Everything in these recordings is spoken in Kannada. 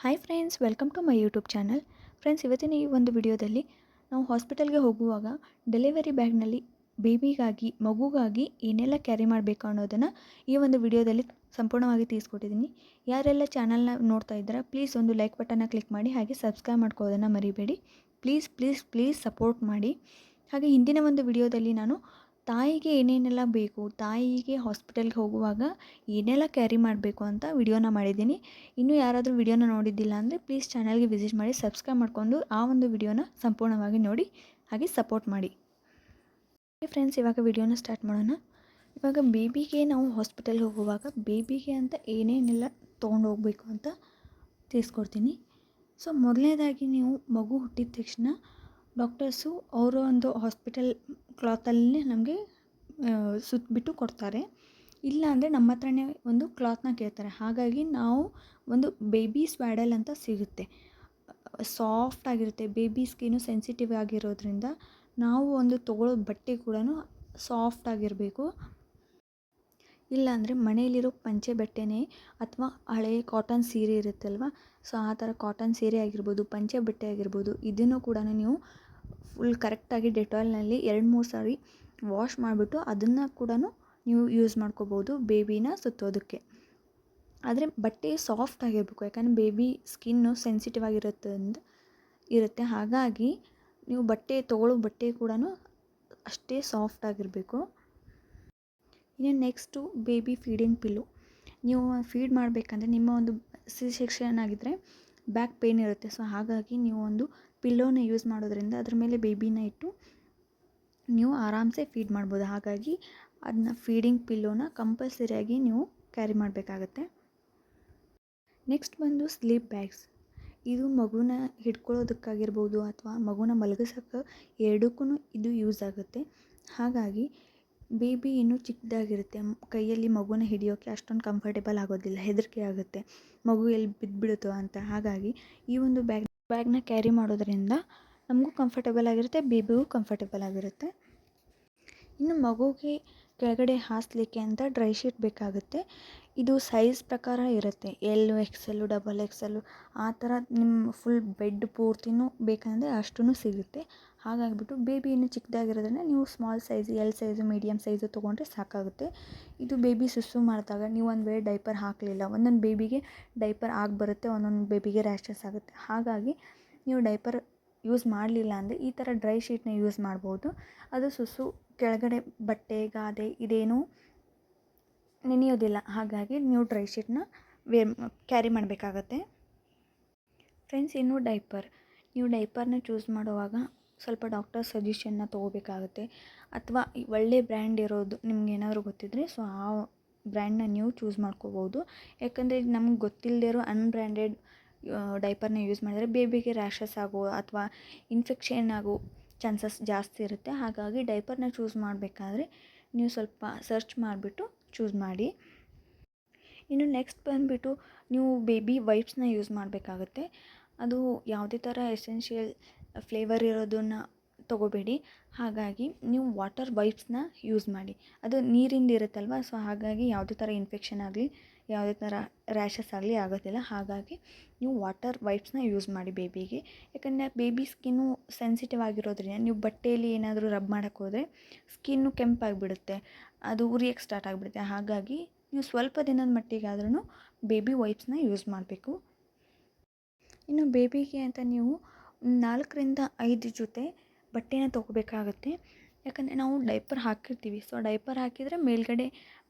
Hi friends, welcome to my YouTube channel. Friends, ಇವತ್ತಿನ ಈ ಒಂದು ವಿಡಿಯೋದಲ್ಲಿ ನಾವು ಹಾಸ್ಪಿಟಲ್ಗೆ ಹೋಗುವಾಗ ಡೆಲಿವರಿ ಬ್ಯಾಗ್ನಲ್ಲಿ ಬೇಬಿಗಾಗಿ ಮಗುಗಾಗಿ ಏನೆಲ್ಲ ಕ್ಯಾರಿ ಮಾಡಬೇಕು ಅನ್ನೋದನ್ನು ಈ ಒಂದು ವಿಡಿಯೋದಲ್ಲಿ ಸಂಪೂರ್ಣವಾಗಿ ತಿಳಿಸ್ಕೊಟ್ಟಿದ್ದೀನಿ. ಯಾರೆಲ್ಲ ಚಾನಲ್ನ ನೋಡ್ತಾ ಇದ್ದೀರಾ, ಪ್ಲೀಸ್ ಒಂದು ಲೈಕ್ ಬಟನ್ನ ಕ್ಲಿಕ್ ಮಾಡಿ, ಹಾಗೆ ಸಬ್ಸ್ಕ್ರೈಬ್ ಮಾಡ್ಕೊಳ್ಳೋದನ್ನು ಮರಿಬೇಡಿ. ಪ್ಲೀಸ್ ಪ್ಲೀಸ್ ಪ್ಲೀಸ್ ಸಪೋರ್ಟ್ ಮಾಡಿ. ಹಾಗೆ ಹಿಂದಿನ ಒಂದು ವಿಡಿಯೋದಲ್ಲಿ ನಾನು ತಾಯಿಗೆ ಏನೇನೆಲ್ಲ ಬೇಕು, ತಾಯಿಗೆ ಹಾಸ್ಪಿಟಲ್ಗೆ ಹೋಗುವಾಗ ಏನೆಲ್ಲ ಕ್ಯಾರಿ ಮಾಡಬೇಕು ಅಂತ ವಿಡಿಯೋನ ಮಾಡಿದ್ದೀನಿ. ಇನ್ನೂ ಯಾರಾದರೂ ವಿಡಿಯೋನ ನೋಡಿದ್ದಿಲ್ಲ ಅಂದರೆ ಪ್ಲೀಸ್ ಚಾನಲ್ಗೆ ವಿಸಿಟ್ ಮಾಡಿ, ಸಬ್ಸ್ಕ್ರೈಬ್ ಮಾಡಿಕೊಂಡು ಆ ಒಂದು ವಿಡಿಯೋನ ಸಂಪೂರ್ಣವಾಗಿ ನೋಡಿ, ಹಾಗೆ ಸಪೋರ್ಟ್ ಮಾಡಿ. ಫ್ರೆಂಡ್ಸ್, ಇವಾಗ ವಿಡಿಯೋನ ಸ್ಟಾರ್ಟ್ ಮಾಡೋಣ. ಇವಾಗ ಬೇಬಿಗೆ ನಾವು ಹಾಸ್ಪಿಟಲ್ಗೆ ಹೋಗುವಾಗ ಬೇಬಿಗೆ ಅಂತ ಏನೇನೆಲ್ಲ ತೊಗೊಂಡು ಹೋಗಬೇಕು ಅಂತ ತಿಳಿಸ್ಕೊಡ್ತೀನಿ. ಸೊ ಮೊದಲನೇದಾಗಿ ನೀವು ಮಗು ಹುಟ್ಟಿದ ತಕ್ಷಣ ಡಾಕ್ಟರ್ಸು ಅವರು ಒಂದು ಹಾಸ್ಪಿಟಲ್ ಕ್ಲಾತಲ್ಲಿ ನಮಗೆ ಸುತ್ತಬಿಟ್ಟು ಕೊಡ್ತಾರೆ. ಇಲ್ಲ ಅಂದರೆ ನಮ್ಮ ಹತ್ರನೇ ಒಂದು ಕ್ಲಾತ್ನ ಕೇಳ್ತಾರೆ. ಹಾಗಾಗಿ ನಾವು ಒಂದು ಬೇಬಿ ಸ್ವ್ಯಾಡಲ್ ಅಂತ ಸಿಗುತ್ತೆ, ಸಾಫ್ಟ್ ಆಗಿರುತ್ತೆ. ಬೇಬಿ ಸ್ಕಿನ್ನು ಸೆನ್ಸಿಟಿವ್ ಆಗಿರೋದ್ರಿಂದ ನಾವು ಒಂದು ತೊಗೊಳ್ಳೋ ಬಟ್ಟೆ ಕೂಡ ಸಾಫ್ಟ್ ಆಗಿರಬೇಕು. ಇಲ್ಲಾಂದರೆ ಮನೆಯಲ್ಲಿರೋ ಪಂಚೆ ಬಟ್ಟೆನೇ ಅಥವಾ ಹಳೆಯ ಕಾಟನ್ ಸೀರೆ ಇರುತ್ತಲ್ವ, ಸೊ ಆ ಥರ ಕಾಟನ್ ಸೀರೆ ಆಗಿರ್ಬೋದು, ಪಂಚೆ ಬಟ್ಟೆ ಆಗಿರ್ಬೋದು, ಇದನ್ನು ಕೂಡ ನೀವು ಫುಲ್ ಕರೆಕ್ಟಾಗಿ ಡೆಟಾಲ್ನಲ್ಲಿ 2-3 ಸಾರಿ ವಾಶ್ ಮಾಡಿಬಿಟ್ಟು ಅದನ್ನು ಕೂಡ ನೀವು ಯೂಸ್ ಮಾಡ್ಕೋಬೋದು ಬೇಬಿನ ಸುತ್ತೋದಕ್ಕೆ. ಆದರೆ ಬಟ್ಟೆ ಸಾಫ್ಟ್ ಆಗಿರಬೇಕು, ಯಾಕಂದರೆ ಬೇಬಿ ಸ್ಕಿನ್ನು ಸೆನ್ಸಿಟಿವ್ ಇರುತ್ತೆ. ಹಾಗಾಗಿ ನೀವು ತೊಗೊಳ್ಳೋ ಬಟ್ಟೆ ಕೂಡ ಅಷ್ಟೇ ಸಾಫ್ಟ್ ಆಗಿರಬೇಕು. ಇನ್ನು ನೆಕ್ಸ್ಟು ಬೇಬಿ ಫೀಡಿಂಗ್ ಪಿಲ್ಲು. ನೀವು ಫೀಡ್ ಮಾಡಬೇಕಂದ್ರೆ ನಿಮ್ಮ ಒಂದು ಸೆಕ್ಷನ್ ಆಗಿದ್ದರೆ ಬ್ಯಾಕ್ ಪೇನ್ ಇರುತ್ತೆ. ಸೊ ಹಾಗಾಗಿ ನೀವು ಒಂದು ಪಿಲ್ಲೋನ ಯೂಸ್ ಮಾಡೋದ್ರಿಂದ ಅದ್ರ ಮೇಲೆ ಬೇಬಿನ ಇಟ್ಟು ನೀವು ಆರಾಮ್ಸೆ ಫೀಡ್ ಮಾಡ್ಬೋದು. ಹಾಗಾಗಿ ಅದನ್ನ ಫೀಡಿಂಗ್ ಪಿಲ್ಲೋನ ಕಂಪಲ್ಸರಿಯಾಗಿ ನೀವು ಕ್ಯಾರಿ ಮಾಡಬೇಕಾಗತ್ತೆ. ನೆಕ್ಸ್ಟ್ ಬಂದು ಸ್ಲೀಪ್ ಬ್ಯಾಗ್ಸ್. ಇದು ಮಗುನ ಹಿಡ್ಕೊಳ್ಳೋದಕ್ಕಾಗಿರ್ಬೋದು ಅಥವಾ ಮಗುನ ಮಲಗಿಸೋಕ್ಕೆ ಎರಡಕ್ಕೂ ಇದು ಯೂಸ್ ಆಗುತ್ತೆ. ಹಾಗಾಗಿ ಬೇಬಿ ಇನ್ನೂ ಚಿಕ್ಕದಾಗಿರುತ್ತೆ, ಕೈಯಲ್ಲಿ ಮಗುನ ಹಿಡಿಯೋಕ್ಕೆ ಅಷ್ಟೊಂದು ಕಂಫರ್ಟೇಬಲ್ ಆಗೋದಿಲ್ಲ, ಹೆದರಿಕೆ ಆಗುತ್ತೆ, ಮಗು ಎಲ್ಲಿ ಬಿದ್ದುಬಿಡುತ್ತೋ ಅಂತ. ಹಾಗಾಗಿ ಈ ಒಂದು ಬ್ಯಾಗ್ನ ಕ್ಯಾರಿ ಮಾಡೋದ್ರಿಂದ ನಮಗೂ ಕಂಫರ್ಟೇಬಲ್ ಆಗಿರುತ್ತೆ, ಬೇಬಿಗೂ ಕಂಫರ್ಟೇಬಲ್ ಆಗಿರುತ್ತೆ. ಇನ್ನು ಮಗುಗೆ ಕೆಳಗಡೆ ಹಾಸಲಿಕ್ಕೆ ಅಂತ ಡ್ರೈ ಶೀಟ್ ಬೇಕಾಗುತ್ತೆ. ಇದು ಸೈಜ್ ಪ್ರಕಾರ ಇರುತ್ತೆ, L, XL, XXL ಆ ಥರ ನಿಮ್ಮ ಫುಲ್ ಬೆಡ್ ಪೂರ್ತಿನೂ ಬೇಕಂದರೆ ಅಷ್ಟೂ ಸಿಗುತ್ತೆ. ಹಾಗಾಗಿಬಿಟ್ಟು ಬೇಬಿ ಇನ್ನೂ ಚಿಕ್ಕದಾಗಿರೋದ್ರಿಂದ ನೀವು small size, L size, medium size ತೊಗೊಂಡ್ರೆ ಸಾಕಾಗುತ್ತೆ. ಇದು ಬೇಬಿ ಸುಸು ಮಾಡಿದಾಗ ನೀವು ಒಂದು ವೇಳೆ ಡೈಪರ್ ಹಾಕಲಿಲ್ಲ, ಒಂದೊಂದು ಬೇಬಿಗೆ ಡೈಪರ್ ಬರುತ್ತೆ, ಒಂದೊಂದು ಬೇಬಿಗೆ ರ್ಯಾಷಸ್ ಆಗುತ್ತೆ. ಹಾಗಾಗಿ ನೀವು ಡೈಪರ್ ಯೂಸ್ ಮಾಡಲಿಲ್ಲ ಅಂದರೆ ಈ ಥರ ಡ್ರೈ ಶೀಟ್ನ ಯೂಸ್ ಮಾಡ್ಬೋದು. ಅದು ಸುಸು ಕೆಳಗಡೆ ಬಟ್ಟೆ ಗಾದೆ ಇದೇನೂ ನೆನೆಯೋದಿಲ್ಲ. ಹಾಗಾಗಿ ನೀವು ಡ್ರೈ ಶೀಟ್ನ ಕ್ಯಾರಿ ಮಾಡಬೇಕಾಗತ್ತೆ. ಫ್ರೆಂಡ್ಸ್, ಇನ್ನು ನೀವು ಡೈಪರ್ನ ಚೂಸ್ ಮಾಡುವಾಗ ಸ್ವಲ್ಪ ಡಾಕ್ಟರ್ ಸಜೆಷನ್ನ ತೊಗೋಬೇಕಾಗುತ್ತೆ. ಅಥವಾ ಒಳ್ಳೆ ಬ್ರ್ಯಾಂಡ್ ಇರೋದು ನಿಮ್ಗೆ ಏನಾದರೂ ಗೊತ್ತಿದ್ದರೆ ಸೊ ಆ ಬ್ರ್ಯಾಂಡ್ನ ನೀವು ಚೂಸ್ ಮಾಡ್ಕೋಬೋದು. ಯಾಕಂದರೆ ನಮ್ಗೆ ಗೊತ್ತಿಲ್ಲದೆ ಇರೋ ಅನ್ಬ್ರ್ಯಾಂಡೆಡ್ ಡೈಪರ್ನ ಯೂಸ್ ಮಾಡಿದರೆ ಬೇಬಿಗೆ ರ್ಯಾಷಸ್ ಆಗೋ ಅಥವಾ ಇನ್ಫೆಕ್ಷನ್ ಆಗೋ ಚಾನ್ಸಸ್ ಜಾಸ್ತಿ ಇರುತ್ತೆ. ಹಾಗಾಗಿ ಡೈಪರ್ನ ಚೂಸ್ ಮಾಡಬೇಕಾದ್ರೆ ನೀವು ಸ್ವಲ್ಪ ಸರ್ಚ್ ಮಾಡಿಬಿಟ್ಟು ಚೂಸ್ ಮಾಡಿ. ಇನ್ನು ನೆಕ್ಸ್ಟ್ ಬಂದುಬಿಟ್ಟು ನೀವು ಬೇಬಿ ವೈಪ್ಸ್ನ ಯೂಸ್ ಮಾಡಬೇಕಾಗುತ್ತೆ. ಅದು ಯಾವುದೇ ಥರ ಎಸೆನ್ಷಿಯಲ್ ಫ್ಲೇವರ್ ಇರೋದನ್ನು ತೊಗೋಬೇಡಿ. ಹಾಗಾಗಿ ನೀವು ವಾಟರ್ ವೈಪ್ಸ್ನ ಯೂಸ್ ಮಾಡಿ. ಅದು ನೀರಿಂದ ಇರುತ್ತಲ್ವ, ಸೊ ಹಾಗಾಗಿ ಯಾವುದೇ ಥರ ಇನ್ಫೆಕ್ಷನ್ ಆಗಲಿ ಯಾವುದೇ ಥರ ರ್ಯಾಷಸ್ ಆಗಲಿ ಆಗೋದಿಲ್ಲ. ಹಾಗಾಗಿ ನೀವು ವಾಟರ್ ವೈಪ್ಸ್ನ ಯೂಸ್ ಮಾಡಿ ಬೇಬಿಗೆ. ಯಾಕಂದರೆ ಬೇಬಿ ಸ್ಕಿನ್ನು ಸೆನ್ಸಿಟಿವ್ ಆಗಿರೋದ್ರಿಂದ ನೀವು ಬಟ್ಟೆಯಲ್ಲಿ ಏನಾದರೂ ರಬ್ ಮಾಡೋಕ್ಕೆ ಹೋದರೆ ಸ್ಕಿನ್ನು ಕೆಂಪಾಗಿಬಿಡುತ್ತೆ, ಅದು ಉರಿಯೋಕ್ಕೆ ಸ್ಟಾರ್ಟ್ ಆಗಿಬಿಡುತ್ತೆ. ಹಾಗಾಗಿ ನೀವು ಸ್ವಲ್ಪ ದಿನದ ಮಟ್ಟಿಗಾದ್ರೂ ಬೇಬಿ ವೈಪ್ಸ್ನ ಯೂಸ್ ಮಾಡಬೇಕು. ಇನ್ನು ಬೇಬಿಗೆ ಅಂತ ನೀವು 4ರಿಂದ 5 ಜೊತೆ ಬಟ್ಟೆನ ತೊಗೋಬೇಕಾಗತ್ತೆ. ಯಾಕಂದರೆ ನಾವು ಡೈಪರ್ ಹಾಕಿರ್ತೀವಿ, ಸೊ ಡೈಪರ್ ಹಾಕಿದರೆ ಮೇಲ್ಗಡೆ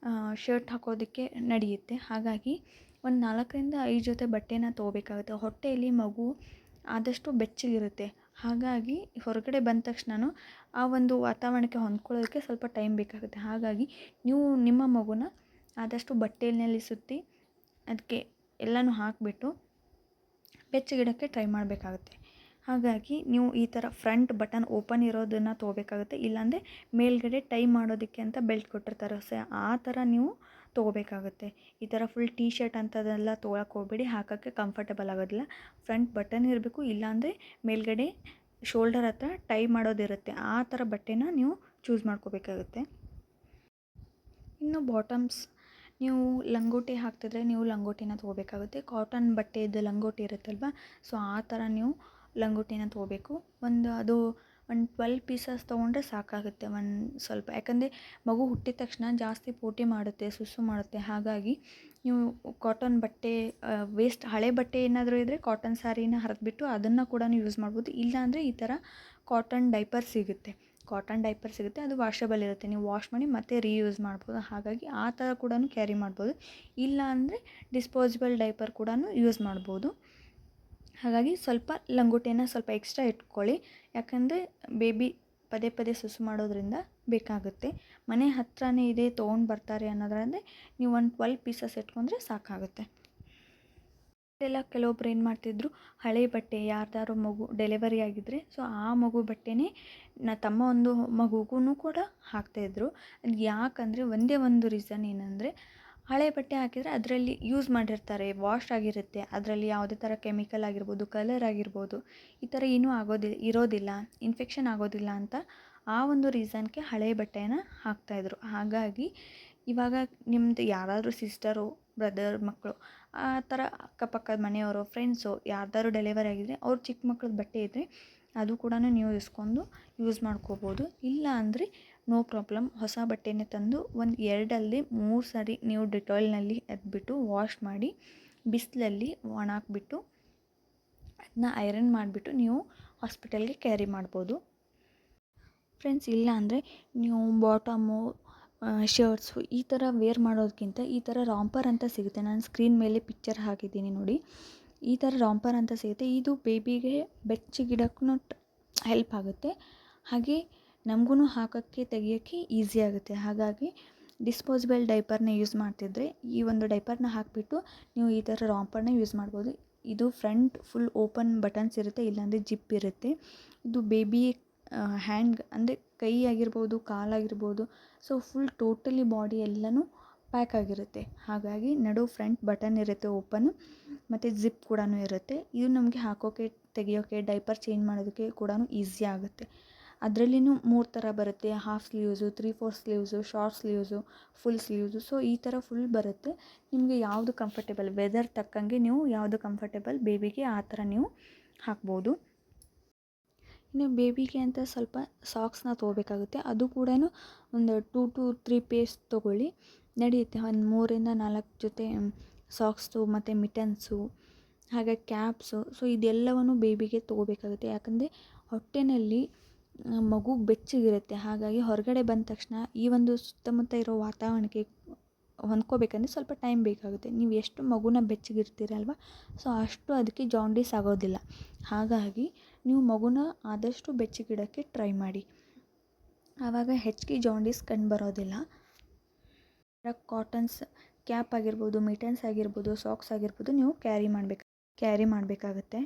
ಶರ್ಟ್ ಹಾಕೋದಕ್ಕೆ ನಡೆಯುತ್ತೆ. ಹಾಗಾಗಿ ಒಂದು 4ರಿಂದ 5 ಜೊತೆ ಬಟ್ಟೆನ ತೊಗೋಬೇಕಾಗುತ್ತೆ. ಹೊಟ್ಟೆಯಲ್ಲಿ ಮಗು ಆದಷ್ಟು ಬೆಚ್ಚಗಿರುತ್ತೆ. ಹಾಗಾಗಿ ಹೊರಗಡೆ ಬಂದ ತಕ್ಷಣ ಆ ಒಂದು ವಾತಾವರಣಕ್ಕೆ ಹೊಂದ್ಕೊಳ್ಳೋದಕ್ಕೆ ಸ್ವಲ್ಪ ಟೈಮ್ ಬೇಕಾಗುತ್ತೆ. ಹಾಗಾಗಿ ನೀವು ನಿಮ್ಮ ಮಗುನ ಆದಷ್ಟು ಬಟ್ಟೆಯಲ್ಲಿ ಸುತ್ತಿ ಅದಕ್ಕೆ ಎಲ್ಲನೂ ಹಾಕಿಬಿಟ್ಟು ಬೆಚ್ಚಗಿಡೋಕ್ಕೆ ಟ್ರೈ ಮಾಡಬೇಕಾಗುತ್ತೆ. ಹಾಗಾಗಿ ನೀವು ಈ ಥರ ಫ್ರಂಟ್ ಬಟನ್ ಓಪನ್ ಇರೋದನ್ನು ತೊಗೋಬೇಕಾಗುತ್ತೆ. ಇಲ್ಲಾಂದರೆ ಮೇಲ್ಗಡೆ ಟೈ ಮಾಡೋದಕ್ಕೆ ಅಂತ ಬೆಲ್ಟ್ ಕೊಟ್ಟಿರ್ತಾರೆ, ಸೊ ಆ ಥರ ನೀವು ತೊಗೋಬೇಕಾಗುತ್ತೆ. ಈ ಥರ ಫುಲ್ ಟೀ ಶರ್ಟ್ ಅಂಥದ್ದೆಲ್ಲ ತೊಗೊಳಕ್ಕೆ ಹೋಗಬೇಡಿ, ಹಾಕೋಕ್ಕೆ ಕಂಫರ್ಟೇಬಲ್ ಆಗೋದಿಲ್ಲ. ಫ್ರಂಟ್ ಬಟನ್ ಇರಬೇಕು, ಇಲ್ಲಾಂದರೆ ಮೇಲ್ಗಡೆ ಶೋಲ್ಡರ್ ಹತ್ರ ಟೈ ಮಾಡೋದಿರುತ್ತೆ, ಆ ಥರ ಬಟ್ಟೆನ ನೀವು ಚೂಸ್ ಮಾಡ್ಕೋಬೇಕಾಗುತ್ತೆ. ಇನ್ನು ಬಾಟಮ್ಸ್, ನೀವು ಲಂಗೋಟಿ ಹಾಕ್ತಿದ್ರೆ ನೀವು ಲಂಗೋಟಿನ ತೊಗೋಬೇಕಾಗುತ್ತೆ. ಕಾಟನ್ ಬಟ್ಟೆದು ಲಂಗೋಟಿ ಇರುತ್ತಲ್ವ, ಸೊ ಆ ಥರ ನೀವು ಲಂಗೋಟಿನ ತೊಗೋಬೇಕು. ಒಂದು 12 ಪೀಸಸ್ ತೊಗೊಂಡ್ರೆ ಸಾಕಾಗುತ್ತೆ. ಸ್ವಲ್ಪ ಯಾಕಂದರೆ ಮಗು ಹುಟ್ಟಿದ ತಕ್ಷಣ ಜಾಸ್ತಿ ಪೋಟಿ ಮಾಡುತ್ತೆ, ಸುಸ್ಸು ಮಾಡುತ್ತೆ. ಹಾಗಾಗಿ ನೀವು ಕಾಟನ್ ಬಟ್ಟೆ ವೇಸ್ಟ್ ಹಳೆ ಬಟ್ಟೆ ಏನಾದರೂ ಇದ್ದರೆ ಕಾಟನ್ ಸ್ಯಾರಿನ ಹರಿದ್ಬಿಟ್ಟು ಅದನ್ನು ಕೂಡ ಯೂಸ್ ಮಾಡ್ಬೋದು. ಇಲ್ಲಾಂದರೆ ಈ ಥರ ಕಾಟನ್ ಡೈಪರ್ ಸಿಗುತ್ತೆ. ಅದು ವಾಷಬಲ್ ಇರುತ್ತೆ, ನೀವು ವಾಶ್ ಮಾಡಿ ಮತ್ತೆ ರೀಯೂಸ್ ಮಾಡ್ಬೋದು. ಹಾಗಾಗಿ ಆ ಥರ ಕೂಡ ಕ್ಯಾರಿ ಮಾಡ್ಬೋದು. ಇಲ್ಲ ಅಂದರೆ ಡಿಸ್ಪೋಸಿಬಲ್ ಡೈಪರ್ ಕೂಡ ಯೂಸ್ ಮಾಡ್ಬೋದು. ಹಾಗಾಗಿ ಸ್ವಲ್ಪ ಲಂಗೋಟಿನ ಸ್ವಲ್ಪ ಎಕ್ಸ್ಟ್ರಾ ಇಟ್ಕೊಳ್ಳಿ, ಯಾಕಂದರೆ ಬೇಬಿ ಪದೇ ಪದೇ ಸುಸ್ಸು ಮಾಡೋದ್ರಿಂದ ಬೇಕಾಗುತ್ತೆ. ಮನೆ ಹತ್ರನೇ ಇದೆ, ತೊಗೊಂಡು ಬರ್ತಾರೆ ಅನ್ನೋದ್ರಂದರೆ ನೀವು ಒಂದು 12 ಪೀಸಸ್ ಇಟ್ಕೊಂಡ್ರೆ ಸಾಕಾಗುತ್ತೆ. ಎಲ್ಲ ಕೆಲವೊಬ್ರು ಏನು ಮಾಡ್ತಿದ್ರು, ಹಳೆ ಬಟ್ಟೆ ಯಾರ್ದಾರು ಮಗು ಡೆಲಿವರಿ ಆಗಿದ್ದರೆ ಸೊ ಆ ಮಗು ಬಟ್ಟೆನೇ ತಮ್ಮ ಒಂದು ಮಗುಗೂ ಕೂಡ ಹಾಕ್ತಾಯಿದ್ರು. ಅದು ಯಾಕಂದರೆ ಒಂದೇ ಒಂದು ರೀಸನ್ ಏನಂದರೆ, ಹಳೆ ಬಟ್ಟೆ ಹಾಕಿದರೆ ಅದರಲ್ಲಿ ಯೂಸ್ ಮಾಡಿರ್ತಾರೆ, ವಾಶ್ ಆಗಿರುತ್ತೆ, ಅದರಲ್ಲಿ ಯಾವುದೇ ಥರ ಕೆಮಿಕಲ್ ಆಗಿರ್ಬೋದು, ಕಲರ್ ಆಗಿರ್ಬೋದು, ಈ ಥರ ಏನೂ ಇರೋದಿಲ್ಲ, ಇನ್ಫೆಕ್ಷನ್ ಆಗೋದಿಲ್ಲ ಅಂತ ಆ ಒಂದು ರೀಸನ್ಗೆ ಹಳೆ ಬಟ್ಟೆನ ಹಾಕ್ತಾಯಿದ್ರು. ಹಾಗಾಗಿ ಇವಾಗ ನಿಮ್ಮದು ಯಾರಾದರೂ ಸಿಸ್ಟರು, ಬ್ರದರ್ ಮಕ್ಕಳು ಆ ಥರ ಅಕ್ಕಪಕ್ಕದ ಮನೆಯವರು, ಫ್ರೆಂಡ್ಸು ಯಾರ್ದಾದ್ರು ಡೆಲಿವರಿ ಆಗಿದ್ರೆ ಅವ್ರ ಚಿಕ್ಕ ಮಕ್ಳದ್ದು ಬಟ್ಟೆ ಇದ್ದರೆ ಅದು ಕೂಡ ನೀವು ಇಸ್ಕೊಂಡು ಯೂಸ್ ಮಾಡ್ಕೋಬೋದು. ಇಲ್ಲ ಅಂದರೆ ನೋ ಪ್ರಾಬ್ಲಮ್, ಹೊಸ ಬಟ್ಟೆನೇ ತಂದು ಒಂದು 2-3 ಸಾರಿ ನೀವು ಡೆಟಾಲ್ನಲ್ಲಿ ಎದ್ಬಿಟ್ಟು ವಾಶ್ ಮಾಡಿ ಬಿಸಿಲಲ್ಲಿ ಒಣಾಕ್ಬಿಟ್ಟು ಅದನ್ನ ಐರನ್ ಮಾಡಿಬಿಟ್ಟು ನೀವು ಹಾಸ್ಪಿಟಲ್ಗೆ ಕ್ಯಾರಿ ಮಾಡ್ಬೋದು. ಫ್ರೆಂಡ್ಸ್, ಇಲ್ಲ ಅಂದರೆ ನೀವು ಬಾಟಮು, ಶರ್ಟ್ಸು ಈ ಥರ ವೇರ್ ಮಾಡೋದಕ್ಕಿಂತ ಈ ಥರ ರಾಂಪರ್ ಅಂತ ಸಿಗುತ್ತೆ. ನಾನು ಸ್ಕ್ರೀನ್ ಮೇಲೆ ಪಿಕ್ಚರ್ ಹಾಕಿದ್ದೀನಿ ನೋಡಿ, ಈ ಥರ ರಾಂಪರ್ ಅಂತ ಸಿಗುತ್ತೆ. ಇದು ಬೇಬಿಗೆ ಬೆಚ್ಚಗಿಡಕ್ಕೂ ಹೆಲ್ಪ್ ಆಗುತ್ತೆ, ಹಾಗೆ ನಮಗೂ ಹಾಕೋಕ್ಕೆ ತೆಗಿಯೋಕ್ಕೆ ಈಸಿ ಆಗುತ್ತೆ. ಹಾಗಾಗಿ ಡಿಸ್ಪೋಸಿಬಲ್ ಡೈಪರ್ನ ಯೂಸ್ ಮಾಡ್ತಿದ್ರೆ ಈ ಒಂದು ಡೈಪರ್ನ ಹಾಕಿಬಿಟ್ಟು ನೀವು ಈ ಥರ ರಾಂಪರ್ನ ಯೂಸ್ ಮಾಡ್ಬೋದು. ಇದು ಫ್ರಂಟ್ ಫುಲ್ ಓಪನ್ ಬಟನ್ಸ್ ಇರುತ್ತೆ, ಇಲ್ಲಾಂದರೆ ಜಿಪ್ ಇರುತ್ತೆ. ಇದು ಬೇಬಿ ಹ್ಯಾಂಡ್ ಅಂದರೆ ಕೈ ಆಗಿರ್ಬೋದು, ಕಾಲಾಗಿರ್ಬೋದು, ಸೊ ಫುಲ್ ಟೋಟಲಿ ಬಾಡಿ ಎಲ್ಲನೂ ಪ್ಯಾಕ್ ಆಗಿರುತ್ತೆ. ಹಾಗಾಗಿ ನಡು ಫ್ರಂಟ್ ಬಟನ್ ಇರುತ್ತೆ ಓಪನ್ನು, ಮತ್ತು ಜಿಪ್ ಕೂಡ ಇರುತ್ತೆ. ಇದು ನಮಗೆ ಹಾಕೋಕ್ಕೆ ತೆಗಿಯೋಕ್ಕೆ ಡೈಪರ್ ಚೇಂಜ್ ಮಾಡೋದಕ್ಕೆ ಕೂಡ ಈಸಿ ಆಗುತ್ತೆ. ಅದರಲ್ಲಿನೂ 3 ಥರ ಬರುತ್ತೆ, half sleeves, 3/4 sleeves, short sleeves, full sleeves. So ಈ ಥರ ಫುಲ್ ಬರುತ್ತೆ. ನಿಮಗೆ ಯಾವುದು ಕಂಫರ್ಟೇಬಲ್, ವೆದರ್ ತಕ್ಕಂಗೆ ನೀವು ಯಾವುದು ಕಂಫರ್ಟೇಬಲ್ ಬೇಬಿಗೆ ಆ ಥರ ನೀವು ಹಾಕ್ಬೋದು. ಇನ್ನು ಬೇಬಿಗೆ ಅಂತ ಸ್ವಲ್ಪ ಸಾಕ್ಸ್ನ ತೊಗೋಬೇಕಾಗುತ್ತೆ. ಅದು ಕೂಡ ಒಂದು 2 to 3 ಪೇರ್ಸ್ ತೊಗೊಳ್ಳಿ, ನಡೆಯುತ್ತೆ. ಒಂದು 3-4 ಜೊತೆ ಸಾಕ್ಸು ಮತ್ತು ಮಿಟನ್ಸು, ಹಾಗೆ ಕ್ಯಾಪ್ಸು. ಸೊ ಇದೆಲ್ಲವನ್ನು ಬೇಬಿಗೆ ತೊಗೋಬೇಕಾಗುತ್ತೆ. ಯಾಕಂದರೆ ಹೊಟ್ಟೆನಲ್ಲಿ ಮಗು ಬೆಚ್ಚಗಿರುತ್ತೆ. ಹಾಗಾಗಿ ಹೊರಗಡೆ ಬಂದ ತಕ್ಷಣ ಈ ಒಂದು ಸುತ್ತಮುತ್ತ ಇರೋ ವಾತಾವರಣಕ್ಕೆ ಹೊಂದ್ಕೋಬೇಕಂದ್ರೆ ಸ್ವಲ್ಪ ಟೈಮ್ ಬೇಕಾಗುತ್ತೆ. ನೀವು ಎಷ್ಟು ಮಗುನ ಬೆಚ್ಚಗಿರ್ತೀರಲ್ವ, ಸೊ ಅಷ್ಟು ಅದಕ್ಕೆ ಜಾಂಡೀಸ್ ಆಗೋದಿಲ್ಲ. ಹಾಗಾಗಿ ನೀವು ಮಗುನ ಆದಷ್ಟು ಬೆಚ್ಚಗಿಡೋಕ್ಕೆ ಟ್ರೈ ಮಾಡಿ, ಆವಾಗ ಹೆಚ್ಚಿಗೆ ಜಾಂಡೀಸ್ ಕಂಡುಬರೋದಿಲ್ಲ. ಕಾಟನ್ಸ್ ಕ್ಯಾಪ್ ಆಗಿರ್ಬೋದು, ಮಿಟನ್ಸ್ ಆಗಿರ್ಬೋದು, ಸಾಕ್ಸ್ ಆಗಿರ್ಬೋದು ನೀವು ಕ್ಯಾರಿ ಮಾಡಬೇಕಾಗುತ್ತೆ.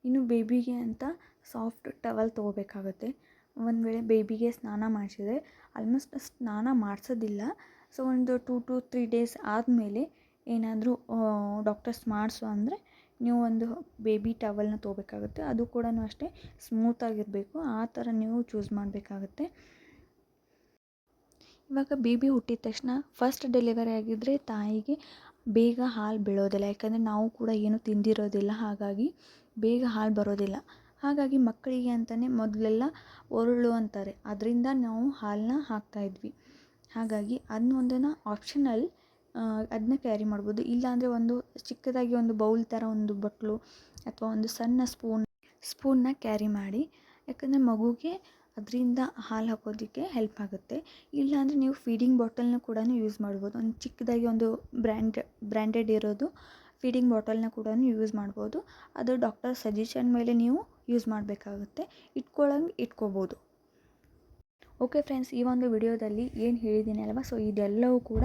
ಇನ್ನು ಬೇಬಿಗೆ ಅಂತ ಸಾಫ್ಟ್ ಟವಲ್ ತೊಗೋಬೇಕಾಗುತ್ತೆ. ಒಂದು ವೇಳೆ ಬೇಬಿಗೆ ಸ್ನಾನ ಮಾಡಿಸಿದ್ರೆ, ಆಲ್ಮೋಸ್ಟ್ ಸ್ನಾನ ಮಾಡಿಸೋದಿಲ್ಲ, ಸೊ ಒಂದು 2 to 3 ಡೇಸ್ ಆದಮೇಲೆ ಏನಾದರೂ ಡಾಕ್ಟರ್ಸ್ ಮಾಡಿಸು ಅಂದರೆ ನೀವು ಒಂದು ಬೇಬಿ ಟವಲ್ನ ತೊಗೋಬೇಕಾಗುತ್ತೆ. ಅದು ಕೂಡ ಅಷ್ಟೇ ಸ್ಮೂತಾಗಿರಬೇಕು, ಆ ಥರ ನೀವು ಚೂಸ್ ಮಾಡಬೇಕಾಗುತ್ತೆ. ಇವಾಗ ಬೇಬಿ ಹುಟ್ಟಿದ ತಕ್ಷಣ ಫಸ್ಟ್ ಡೆಲಿವರಿ ಆಗಿದ್ದರೆ ತಾಯಿಗೆ ಬೇಗ ಹಾಲು ಬೀಳೋದಿಲ್ಲ, ಯಾಕಂದರೆ ನಾವು ಕೂಡ ಏನು ತಿಂದಿರೋದಿಲ್ಲ, ಹಾಗಾಗಿ ಬೇಗ ಹಾಲು ಬರೋದಿಲ್ಲ. ಹಾಗಾಗಿ ಮಕ್ಕಳಿಗೆ ಅಂತಲೇ ಮೊದಲೆಲ್ಲ ಒರಳು ಅಂತಾರೆ, ಅದರಿಂದ ನಾವು ಹಾಲನ್ನ ಹಾಕ್ತಾಯಿದ್ವಿ. ಹಾಗಾಗಿ ಅದನ್ನೊಂದನ್ನು ಆಪ್ಷನಲ್ ಅದನ್ನ ಕ್ಯಾರಿ ಮಾಡ್ಬೋದು. ಇಲ್ಲಾಂದರೆ ಒಂದು ಚಿಕ್ಕದಾಗಿ ಒಂದು ಬೌಲ್ ಥರ ಒಂದು ಬಟ್ಲು ಅಥವಾ ಒಂದು ಸಣ್ಣ ಸ್ಪೂನ್ನ ಕ್ಯಾರಿ ಮಾಡಿ, ಯಾಕಂದರೆ ಮಗುಗೆ ಅದರಿಂದ ಹಾಲು ಹಾಕೋದಕ್ಕೆ ಹೆಲ್ಪ್ ಆಗುತ್ತೆ. ಇಲ್ಲಾಂದರೆ ನೀವು ಫೀಡಿಂಗ್ ಬಾಟಲ್ನ ಕೂಡ ಯೂಸ್ ಮಾಡ್ಬೋದು. ಒಂದು ಚಿಕ್ಕದಾಗಿ ಒಂದು ಬ್ರ್ಯಾಂಡೆಡ್ ಇರೋದು ಫೀಡಿಂಗ್ ಬಾಟಲ್ನ ಕೂಡ ಯೂಸ್ ಮಾಡ್ಬೋದು. ಅದು ಡಾಕ್ಟರ್ ಸಜೆಷನ್ ಮೇಲೆ ನೀವು ಯೂಸ್ ಮಾಡಬೇಕಾಗುತ್ತೆ, ಇಟ್ಕೋಬೋದು. ಓಕೆ ಫ್ರೆಂಡ್ಸ್, ಈ ಒಂದು ವಿಡಿಯೋದಲ್ಲಿ ಏನು ಹೇಳಿದ್ದೀನಿ ಅಲ್ವಾ, ಸೊ ಇದೆಲ್ಲವೂ ಕೂಡ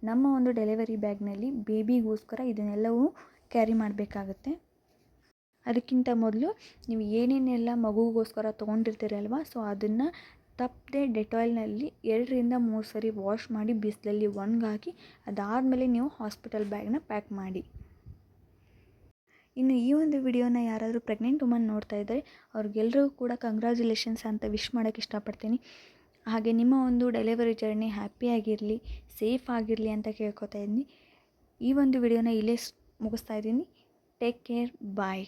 ನಮ್ಮ ಒಂದು ಡೆಲಿವರಿ ಬ್ಯಾಗ್ನಲ್ಲಿ ಬೇಬಿಗೋಸ್ಕರ ಇದನ್ನೆಲ್ಲವೂ ಕ್ಯಾರಿ ಮಾಡಬೇಕಾಗುತ್ತೆ. ಅದಕ್ಕಿಂತ ಮೊದಲು ನೀವು ಏನೇನೆಲ್ಲ ಮಗುಗೋಸ್ಕರ ತೊಗೊಂಡಿರ್ತೀರಲ್ವ, ಸೊ ಅದನ್ನು ತಪ್ಪದೆ ಡೆಟಾಲ್ನಲ್ಲಿ 2-3 ಸರಿ ವಾಶ್ ಮಾಡಿ ಬಿಸಿಲಲ್ಲಿ ಒಣಗಾಕಿ ಅದಾದಮೇಲೆ ನೀವು ಹಾಸ್ಪಿಟಲ್ ಬ್ಯಾಗ್ನ ಪ್ಯಾಕ್ ಮಾಡಿ. ಇನ್ನು ಈ ಒಂದು ವಿಡಿಯೋನ ಯಾರಾದರೂ ಪ್ರೆಗ್ನೆಂಟ್ ವುಮನ್ ನೋಡ್ತಾ ಇದ್ದರೆ ಅವ್ರಿಗೆಲ್ಲರಿಗೂ ಕೂಡ ಕಂಗ್ರ್ಯಾಚುಲೇಷನ್ಸ್ ಅಂತ ವಿಶ್ ಮಾಡೋಕ್ಕೆ ಇಷ್ಟಪಡ್ತೀನಿ. ಹಾಗೆ ನಿಮ್ಮ ಒಂದು ಡೆಲಿವರಿ ಜರ್ನಿ ಹ್ಯಾಪಿಯಾಗಿರಲಿ, ಸೇಫ್ ಆಗಿರಲಿ ಅಂತ ಕೇಳ್ಕೊತಾ ಇದ್ದೀನಿ. ಈ ಒಂದು ವಿಡಿಯೋನ ಇಲ್ಲೇ ಮುಗಿಸ್ತಾ ಇದ್ದೀನಿ. ಟೇಕ್ ಕೇರ್, ಬಾಯ್.